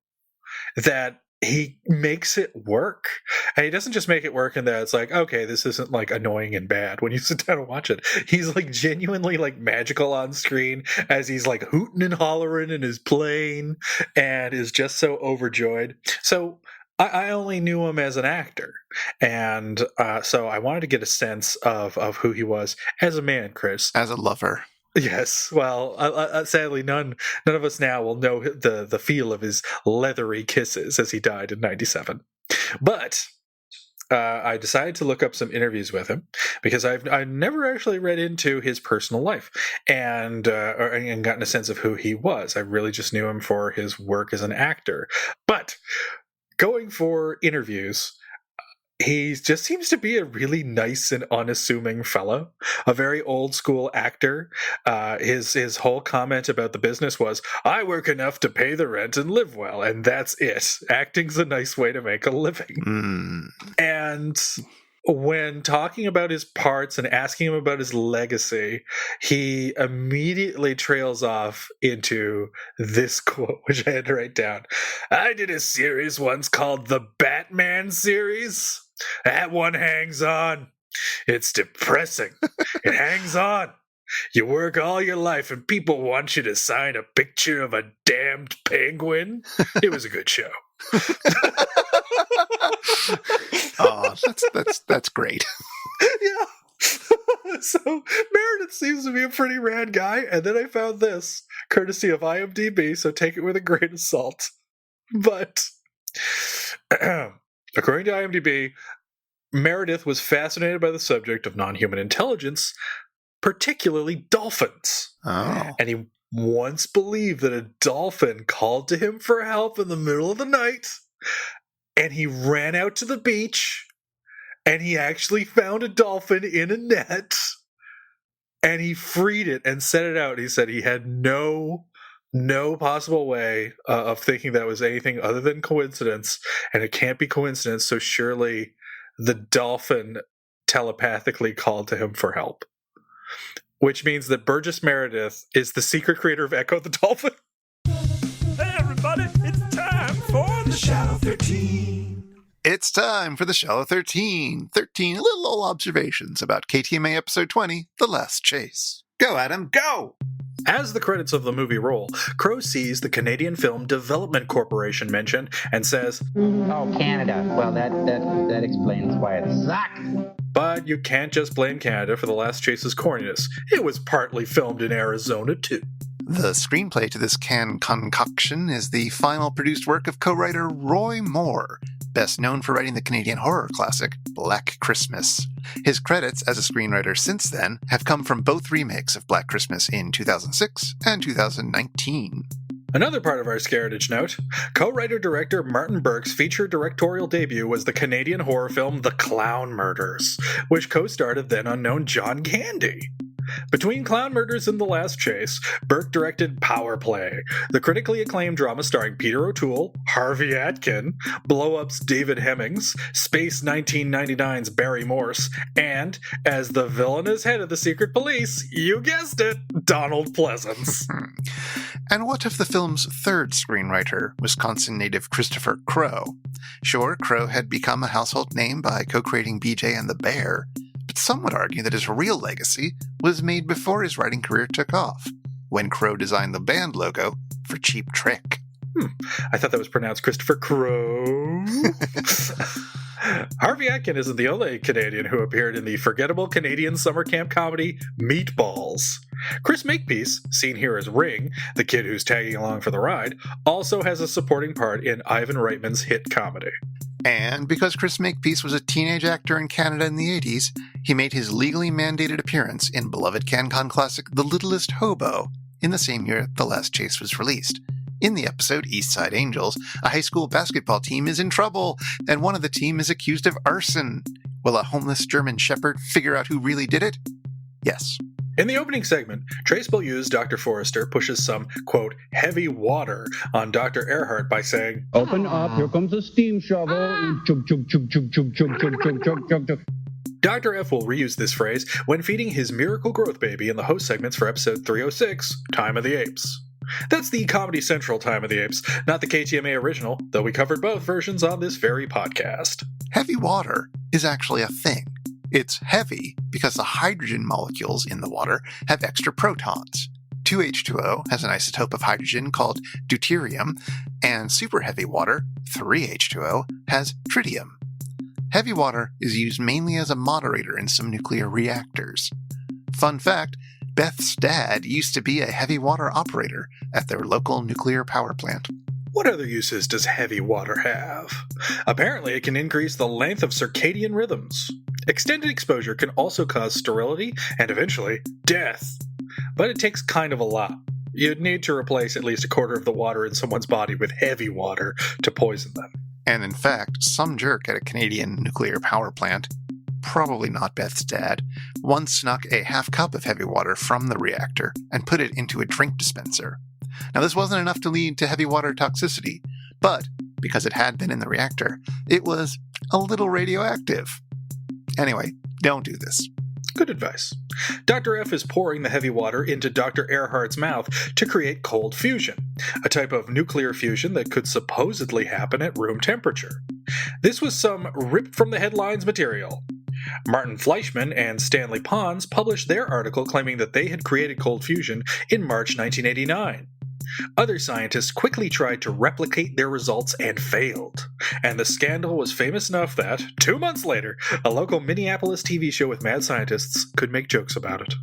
that he makes it work. And he doesn't just make it work in that it's like, okay, this isn't like annoying and bad when you sit down and watch it. He's like genuinely like magical on screen as he's like hooting and hollering in his plane and is just so overjoyed. So I only knew him as an actor. And so I wanted to get a sense of who he was as a man, Chris. As a lover. Yes, well, sadly, none of us now will know the feel of his leathery kisses as he died in '97. But I decided to look up some interviews with him because I never actually read into his personal life and gotten a sense of who he was. I really just knew him for his work as an actor. But going for interviews, he just seems to be a really nice and unassuming fellow, a very old school actor. His whole comment about the business was, I work enough to pay the rent and live well, and that's it. Acting's a nice way to make a living. And when talking about his parts and asking him about his legacy, he immediately trails off into this quote, which I had to write down. I did a series once called the Batman series. That one hangs on. It's depressing. It hangs on. You work all your life and people want you to sign a picture of a damned penguin. It was a good show. Oh, that's great. Yeah. So Meredith seems to be a pretty rad guy, and then I found this, courtesy of IMDb, so take it with a grain of salt. But according to IMDb, Meredith was fascinated by the subject of non-human intelligence, particularly dolphins. Oh. And he once believed that a dolphin called to him for help in the middle of the night, and he ran out to the beach, and he actually found a dolphin in a net, and he freed it and set it out. He said he had no possible way of thinking that was anything other than coincidence, and it can't be coincidence, so surely the dolphin telepathically called to him for help. Which means that Burgess Meredith is the secret creator of Echo the Dolphin. Hey everybody, it's time for the Shallow 13. It's time for the Shallow 13. 13 little old observations about KTMA episode 20, The Last Chase. Go, Adam, go! As the credits of the movie roll, Crow sees the Canadian Film Development Corporation mentioned and says, Oh, Canada. Well, that explains why it sucks. But you can't just blame Canada for The Last Chase's corniness. It was partly filmed in Arizona, too. The screenplay to this canned concoction is the final produced work of co-writer Roy Moore, best known for writing the Canadian horror classic Black Christmas. His credits as a screenwriter since then have come from both remakes of Black Christmas in 2006 and 2019. Another part of our Scaredage note, co-writer-director Martin Burke's feature directorial debut was the Canadian horror film The Clown Murders, which co-starred then unknown John Candy. Between Clown Murders and The Last Chase, Burke directed Power Play, the critically acclaimed drama starring Peter O'Toole, Harvey Atkin, Blow Up's David Hemmings, Space 1999's Barry Morse, and, as the villainous head of the secret police, you guessed it, Donald Pleasance. And what of the film's third screenwriter, Wisconsin native Christopher Crow? Sure, Crow had become a household name by co-creating BJ and the Bear, but some would argue that his real legacy was made before his writing career took off, when Crow designed the band logo for Cheap Trick. I thought that was pronounced Christopher Crow. Harvey Atkin isn't the only Canadian who appeared in the forgettable Canadian summer camp comedy Meatballs. Chris Makepeace, seen here as Ring, the kid who's tagging along for the ride, also has a supporting part in Ivan Reitman's hit comedy. And because Chris Makepeace was a teenage actor in Canada in the 80s, he made his legally mandated appearance in beloved CanCon classic The Littlest Hobo in the same year The Last Chase was released. In the episode East Side Angels, a high school basketball team is in trouble, and one of the team is accused of arson. Will a homeless German shepherd figure out who really did it? Yes. In the opening segment, Trace Beaulieu's Dr. Forrester pushes some, quote, heavy water on Dr. Earhart by saying, Open up, here comes a steam shovel. Chug, chug, chug, chug, chug, chug, chug, chug, chug, chug, chug. Dr. F will reuse this phrase when feeding his miracle growth baby in the host segments for episode 306, Time of the Apes. That's the Comedy Central Time of the Apes, not the KTMA original, though we covered both versions on this very podcast. Heavy water is actually a thing. It's heavy because the hydrogen molecules in the water have extra protons. 2H2O has an isotope of hydrogen called deuterium, and super heavy water, 3H2O, has tritium. Heavy water is used mainly as a moderator in some nuclear reactors. Fun fact, Beth's dad used to be a heavy water operator at their local nuclear power plant. What other uses does heavy water have? Apparently, it can increase the length of circadian rhythms. Extended exposure can also cause sterility and eventually death. But it takes kind of a lot. You'd need to replace at least a quarter of the water in someone's body with heavy water to poison them. And in fact, some jerk at a Canadian nuclear power plant, probably not Beth's dad, once snuck a half cup of heavy water from the reactor and put it into a drink dispenser. Now, this wasn't enough to lead to heavy water toxicity, but because it had been in the reactor, it was a little radioactive. Anyway, don't do this. Good advice. Dr. F is pouring the heavy water into Dr. Earhart's mouth to create cold fusion, a type of nuclear fusion that could supposedly happen at room temperature. This was some ripped from the headlines material. Martin Fleischmann and Stanley Pons published their article claiming that they had created cold fusion in March 1989. Other scientists quickly tried to replicate their results and failed. And the scandal was famous enough that, 2 months later, a local Minneapolis TV show with mad scientists could make jokes about it.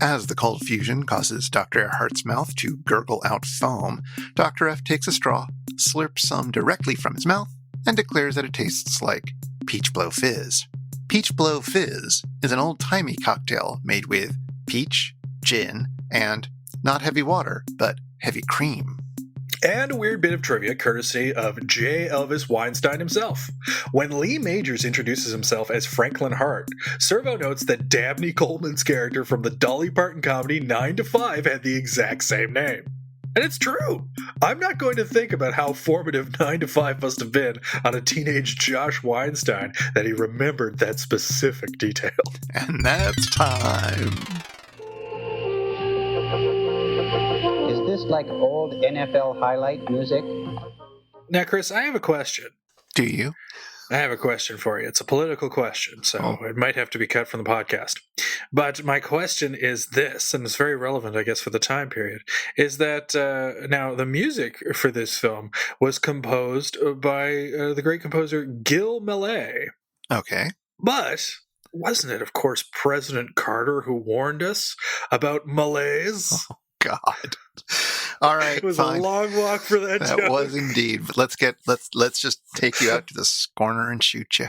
As the cold fusion causes Dr. Earhart's mouth to gurgle out foam, Dr. F takes a straw, slurps some directly from his mouth, and declares that it tastes like Peach Blow Fizz. Peach Blow Fizz is an old-timey cocktail made with peach, gin, and not heavy water, but heavy cream. And a weird bit of trivia courtesy of J. Elvis Weinstein himself. When Lee Majors introduces himself as Franklin Hart, Servo notes that Dabney Coleman's character from the Dolly Parton comedy 9 to 5 had the exact same name. And it's true. I'm not going to think about how formative 9 to 5 must have been on a teenage Josh Weinstein that he remembered that specific detail. And that's time. Is this like old NFL highlight music? Now, Chris, I have a question. Do you? I have a question for you. It's a political question, so it might have to be cut from the podcast. But my question is this, and it's very relevant, I guess, for the time period, is that now the music for this film was composed by the great composer Gil Millet. Okay. But wasn't it, of course, President Carter who warned us about malaise? Oh, God. All right, it was fine. a long walk for that joke. That was indeed. But let's just take you out to the corner and shoot you.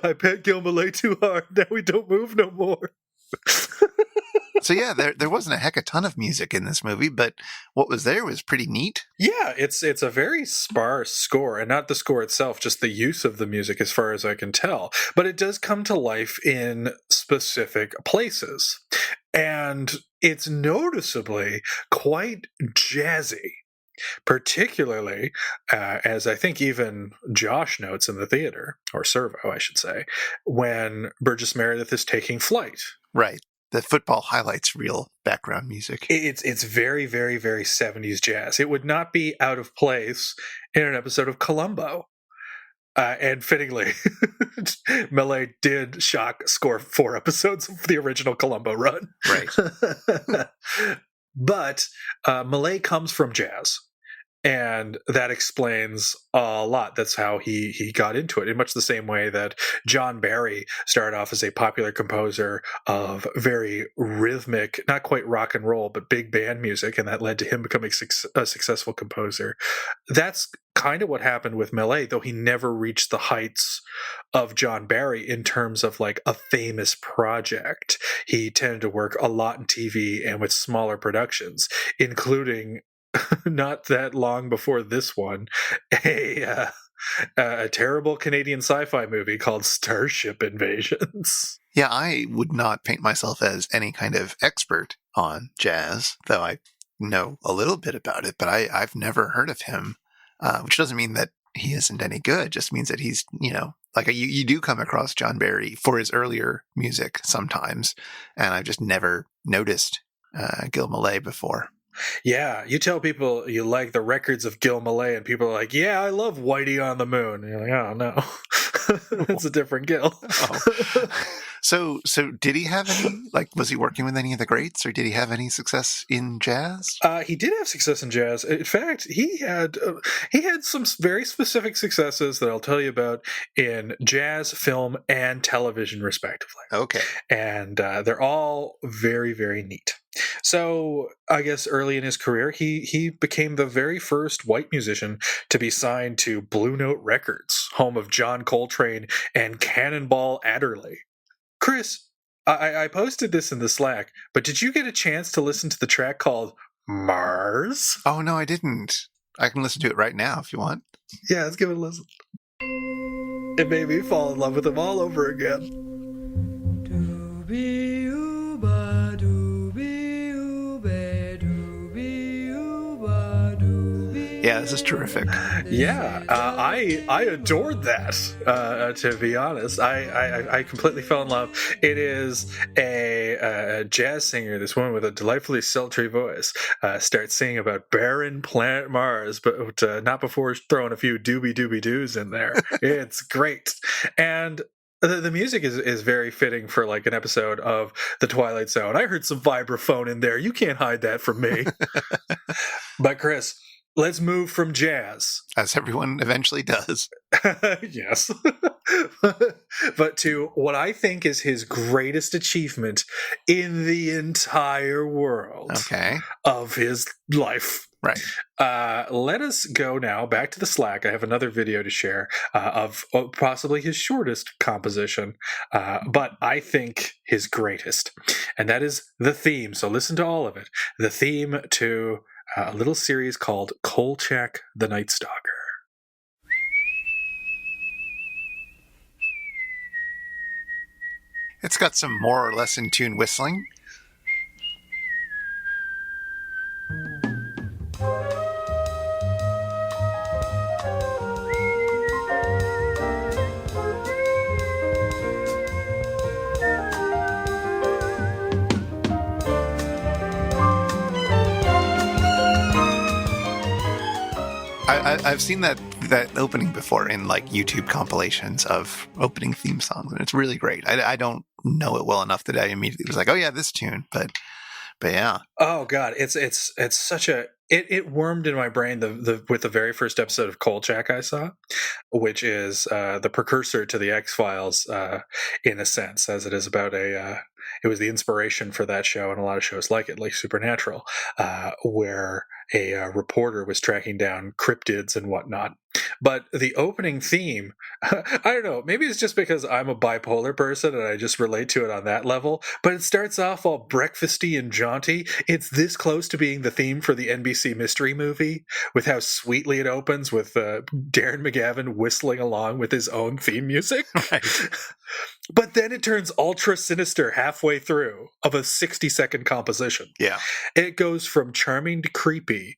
I pet Gil Millet too hard. Now we don't move no more. So yeah, there wasn't a heck of a ton of music in this movie, but what was there was pretty neat. Yeah, it's a very sparse score, and not the score itself, just the use of the music as far as I can tell. But it does come to life in specific places. And it's noticeably quite jazzy. Particularly, as I think even Josh notes in the theater, or Servo, I should say, when Burgess Meredith is taking flight. Right. The football highlights real background music. It's very, very, very 70s jazz. It would not be out of place in an episode of Columbo. And fittingly, Millet did score 4 episodes of the original Columbo run. Right. But Millet comes from jazz. And that explains a lot. That's how he got into it, in much the same way that John Barry started off as a popular composer of very rhythmic, not quite rock and roll, but big band music, and that led to him becoming a successful composer. That's kind of what happened with Millet, though he never reached the heights of John Barry in terms of like a famous project. He tended to work a lot in TV and with smaller productions, including not that long before this one, a terrible Canadian sci-fi movie called Starship Invasions. Yeah, I would not paint myself as any kind of expert on jazz, though I know a little bit about it, but I've never heard of him, which doesn't mean that he isn't any good. It just means that he's, like you do come across John Barry for his earlier music sometimes, and I've just never noticed Gil Millet before. Yeah, you tell people you like the records of Gil Millet, and people are like, yeah, I love Whitey on the Moon. And you're like, oh, no. It's a different Gil. Oh. So did he have any, like, was he working with any of the greats, or did he have any success in jazz? He did have success in jazz. In fact, he had some very specific successes that I'll tell you about in jazz, film, and television, respectively. Okay. And they're all very, very neat. So I guess early in his career, he became the very first white musician to be signed to Blue Note Records, home of John Coltrane and Cannonball Adderley. Chris, I posted this in the Slack, but did you get a chance to listen to the track called Mars? Oh, no, I didn't. I can listen to it right now if you want. Yeah, let's give it a listen. It made me fall in love with him all over again. Yeah, this is terrific. Yeah, I adored that. To be honest, I completely fell in love. It is a jazz singer, this woman with a delightfully sultry voice, starts singing about barren planet Mars, but not before throwing a few doobie doobie doos in there. It's great, and the music is very fitting for like an episode of The Twilight Zone. I heard some vibraphone in there. You can't hide that from me. But Chris, let's move from jazz, as everyone eventually does. Yes. But to what I think is his greatest achievement in the entire world of his life. Right. Let us go now back to the Slack. I have another video to share of possibly his shortest composition, but I think his greatest. And that is the theme. So listen to all of it. The theme to a little series called Kolchak the Night Stalker. It's got some more or less in tune whistling. I've seen that opening before in like YouTube compilations of opening theme songs, and it's really great. I don't know it well enough that I immediately was like, oh yeah, this tune, but yeah. Oh god, it's such a it wormed in my brain with the very first episode of Kolchak I saw, which is the precursor to the X-Files in a sense, as it is about it was the inspiration for that show and a lot of shows like it, like Supernatural, where a reporter was tracking down cryptids and whatnot. But the opening theme, I don't know, maybe it's just because I'm a bipolar person and I just relate to it on that level, but it starts off all breakfasty and jaunty. It's this close to being the theme for the NBC Mystery Movie, with how sweetly it opens with Darren McGavin whistling along with his own theme music. Right. But then it turns ultra sinister halfway through of a 60-second composition. Yeah. It goes from charming to creepy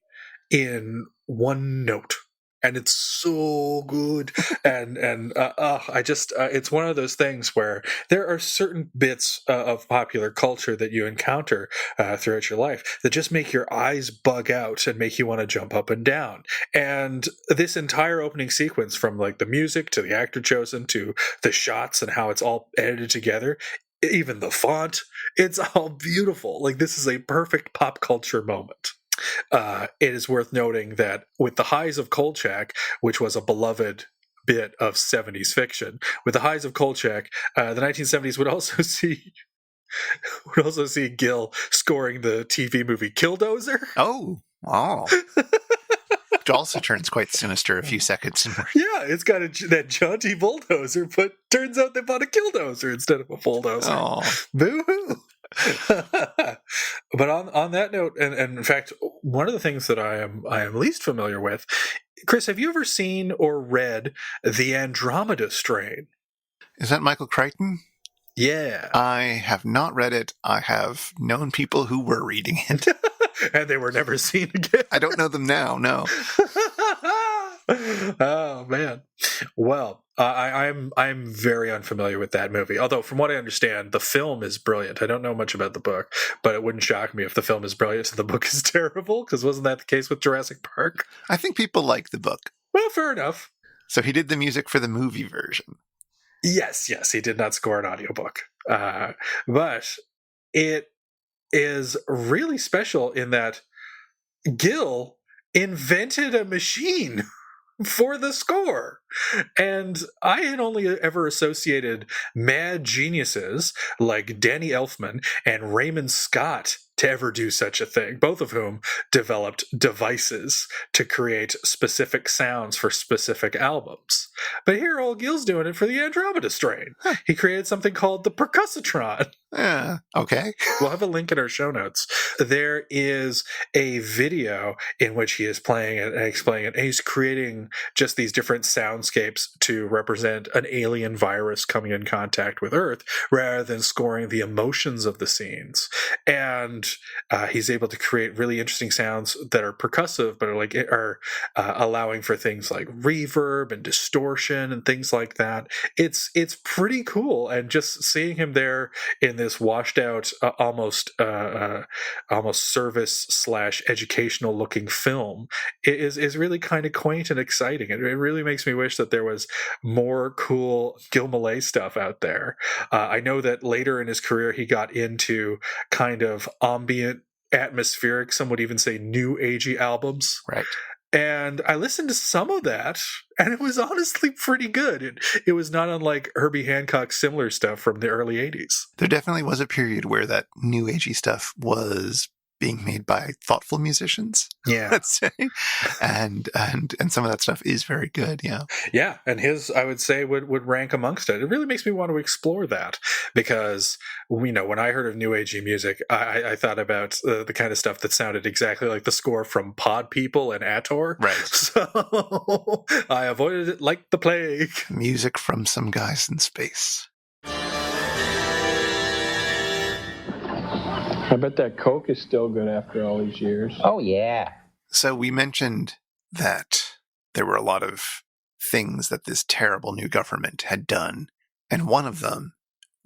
in one note. And it's so good. and I just, it's one of those things where there are certain bits of popular culture that you encounter throughout your life that just make your eyes bug out and make you want to jump up and down. And this entire opening sequence, from like the music to the actor chosen to the shots and how it's all edited together, even the font, it's all beautiful. Like, this is a perfect pop culture moment. It is worth noting that with the highs of Kolchak, which was a beloved bit of 70s fiction, with the highs of Kolchak, the 1970s would also see Gil scoring the TV movie Killdozer. Oh, wow. Which also turns quite sinister a few seconds. Yeah, it's got that jaunty bulldozer, but turns out they bought a Killdozer instead of a bulldozer. Oh. Boo-hoo. But on that note, and in fact, one of the things that I am least familiar with, Chris, have you ever seen or read The Andromeda Strain? Is that Michael Crichton? Yeah. I have not read it. I have known people who were reading it. And they were never seen again. I don't know them now, no. Oh, man. Well, I'm very unfamiliar with that movie. Although, from what I understand, the film is brilliant. I don't know much about the book, but it wouldn't shock me if the film is brilliant and the book is terrible, because wasn't that the case with Jurassic Park? I think people like the book. Well, fair enough. So he did the music for the movie version. Yes, he did not score an audiobook. But it is really special in that Gil invented a machine for the score. And I had only ever associated mad geniuses like Danny Elfman and Raymond Scott to ever do such a thing, both of whom developed devices to create specific sounds for specific albums. But here, old Gil's doing it for the Andromeda Strain. He created something called the Percussitron. Okay. We'll have a link in our show notes. There is a video in which he is playing it and explaining it. And he's creating just these different soundscapes to represent an alien virus coming in contact with Earth rather than scoring the emotions of the scenes. And he's able to create really interesting sounds that are percussive, but are allowing for things like reverb and distortion and things like that. It's pretty cool. And just seeing him there in this washed out, almost service / educational looking film is really kind of quaint and exciting. It really makes me wish that there was more cool Gil Malay stuff out there. I know that later in his career he got into kind of ambient, atmospheric, some would even say new agey albums. Right. And I listened to some of that, and it was honestly pretty good. It was not unlike Herbie Hancock's similar stuff from the early 80s. There definitely was a period where that new agey stuff was being made by thoughtful musicians. Yeah. Let's say. And some of that stuff is very good, yeah. Yeah, and his, I would say, would rank amongst it. It really makes me want to explore that because, when I heard of new agey music, I thought about the kind of stuff that sounded exactly like the score from Pod People and Ator. Right. So I avoided it like the plague. Music from some guys in space. I bet that Coke is still good after all these years. Oh, yeah. So we mentioned that there were a lot of things that this terrible new government had done, and one of them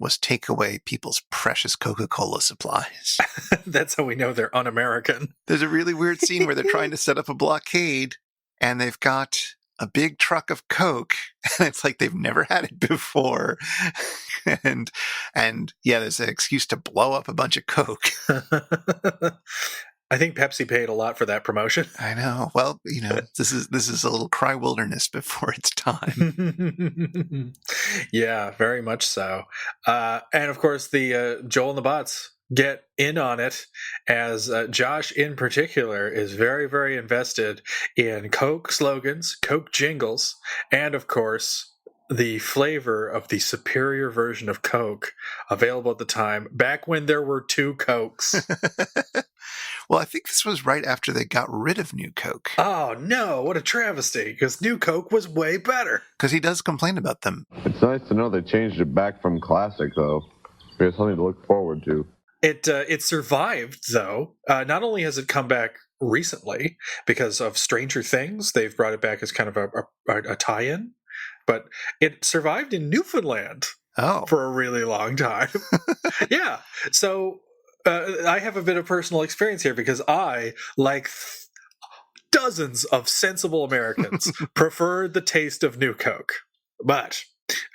was take away people's precious Coca-Cola supplies. That's how we know they're un-American. There's a really weird scene where they're trying to set up a blockade, and they've got a big truck of Coke, and it's like they've never had it before. and yeah, there's an excuse to blow up a bunch of Coke. I think Pepsi paid a lot for that promotion. I know. Well, this is a little cry wilderness before its time. Yeah, very much so. And of course, the Joel and the Bots get in on it, as Josh in particular is very, very invested in Coke slogans, Coke jingles, and of course the flavor of the superior version of Coke available at the time, back when there were 2 Cokes. Well, I think this was right after they got rid of New Coke. Oh no, what a travesty, because New Coke was way better. Because he does complain about them. It's nice to know they changed it back from classic, though. We have something to look forward to. It survived, though. Not only has it come back recently because of Stranger Things, they've brought it back as kind of a tie-in, but it survived in Newfoundland for a really long time. Yeah, so I have a bit of personal experience here because I, like dozens of sensible Americans, prefer the taste of New Coke. But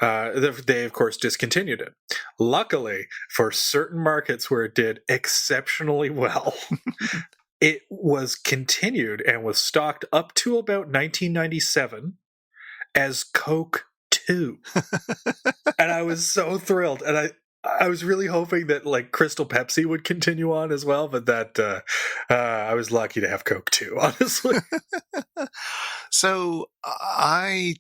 they, of course, discontinued it. Luckily, for certain markets where it did exceptionally well, it was continued and was stocked up to about 1997 as Coke 2. And I was so thrilled. And I was really hoping that like Crystal Pepsi would continue on as well, but that I was lucky to have Coke 2, honestly. So I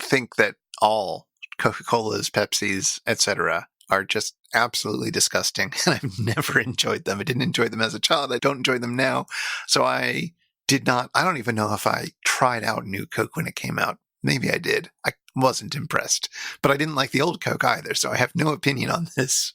think that all Coca-Colas, Pepsis, etc. are just absolutely disgusting, and I've never enjoyed them. I didn't enjoy them as a child. I don't enjoy them now. So I don't even know if I tried out New Coke when it came out. Maybe I did. I wasn't impressed. But I didn't like the old Coke either, so I have no opinion on this.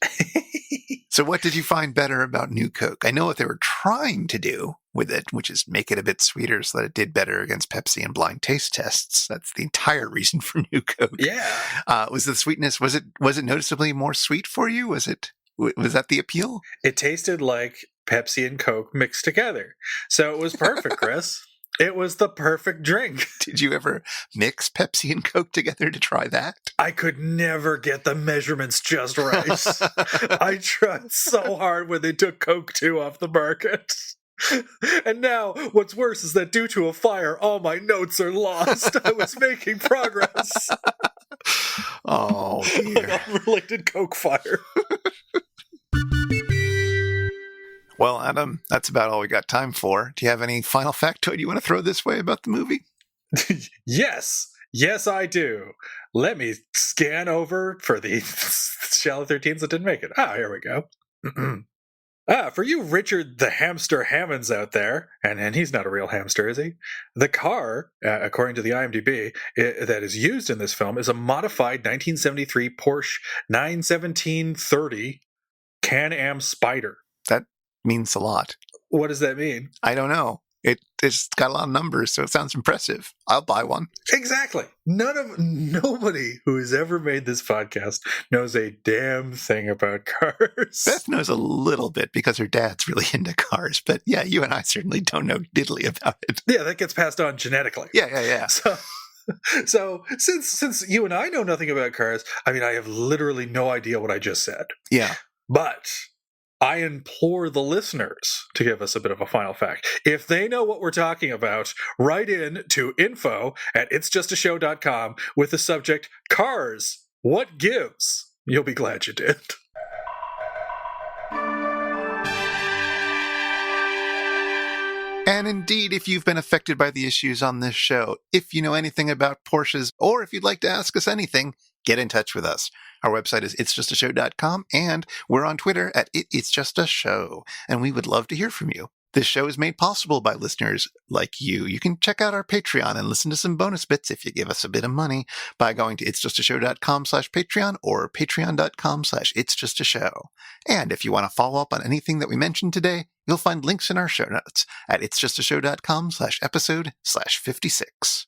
So what did you find better about New Coke? I know what they were trying to do with it, which is make it a bit sweeter so that it did better against Pepsi and blind taste tests. That's the entire reason for New Coke. Yeah. Was the sweetness, was it noticeably more sweet for you? Was that the appeal? It tasted like Pepsi and Coke mixed together. So it was perfect, Chris. It was the perfect drink. Did you ever mix Pepsi and Coke together to try that? I could never get the measurements just right. I tried so hard when they took Coke 2 off the market. And now, what's worse is that due to a fire, all my notes are lost. I was making progress. Oh, dear. An unrelated Coke fire. Well, Adam, that's about all we got time for. Do you have any final factoid you want to throw this way about the movie? Yes, I do. Let me scan over for the Shallow 13s that didn't make it. Here we go. For you Richard the Hamster Hammonds out there, and he's not a real hamster, is he? The car, according to the IMDb, that is used in this film is a modified 1973 Porsche 91730 Can-Am Spyder. That means a lot. What does that mean? I don't know. It's got a lot of numbers, so it sounds impressive. I'll buy one. Exactly. Nobody who has ever made this podcast knows a damn thing about cars. Beth knows a little bit because her dad's really into cars, but yeah, you and I certainly don't know diddly about it. Yeah, that gets passed on genetically. Yeah. So since you and I know nothing about cars, I mean, I have literally no idea what I just said. Yeah. But I implore the listeners to give us a bit of a final fact. If they know what we're talking about, write in to info@itsjustashow.com with the subject, Cars, What Gives? You'll be glad you did. And indeed, if you've been affected by the issues on this show, if you know anything about Porsches, or if you'd like to ask us anything, get in touch with us. Our website is itsjustashow.com, and we're on Twitter at itsjustashow, and we would love to hear from you. This show is made possible by listeners like you. You can check out our Patreon and listen to some bonus bits if you give us a bit of money by going to itsjustashow.com/Patreon or patreon.com/itsjustashow. And if you want to follow up on anything that we mentioned today, you'll find links in our show notes at itsjustashow.com/episode/56.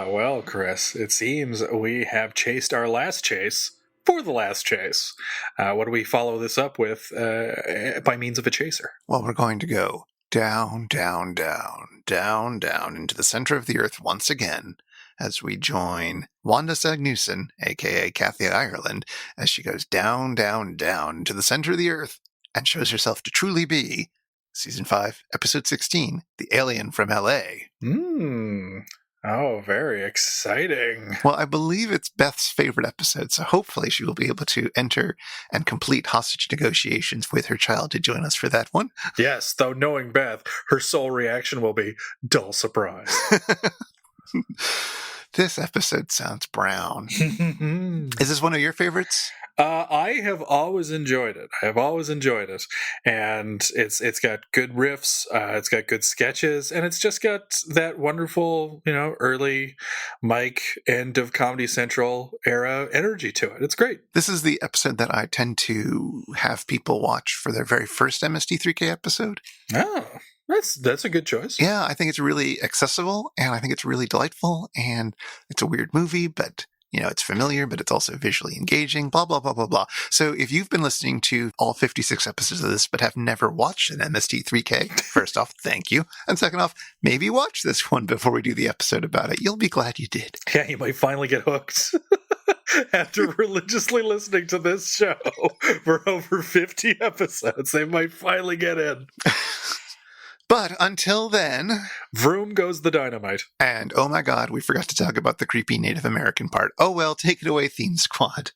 Well, Chris, it seems we have chased our last chase for the last chase. What do we follow this up with by means of a chaser? Well, we're going to go down, down, down, down, down into the center of the earth once again as we join Wanda Sagnussen, a.k.a. Kathy Ireland, as she goes down, down, down into the center of the earth and shows herself to truly be Season 5, Episode 16, The Alien from L.A. Oh, very exciting. Well, I believe it's Beth's favorite episode, so hopefully she will be able to enter and complete hostage negotiations with her child to join us for that one. Yes, though knowing Beth, her sole reaction will be dull surprise. This episode sounds brown. Is this one of your favorites? I have always enjoyed it. And it's got good riffs, it's got good sketches, and it's just got that wonderful, early Mike, end of Comedy Central era energy to it. It's great. This is the episode that I tend to have people watch for their very first MST3K episode. Oh, that's a good choice. Yeah, I think it's really accessible, and I think it's really delightful, and it's a weird movie, but it's familiar, but it's also visually engaging, blah, blah, blah, blah, blah. So if you've been listening to all 56 episodes of this, but have never watched an MST3K, first off, thank you. And second off, maybe watch this one before we do the episode about it. You'll be glad you did. Yeah, you might finally get hooked. After religiously listening to this show for over 50 episodes, they might finally get in. But until then, vroom goes the dynamite. And oh my god, we forgot to talk about the creepy Native American part. Oh well, take it away, Theme Squad.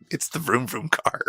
It's the vroom vroom car.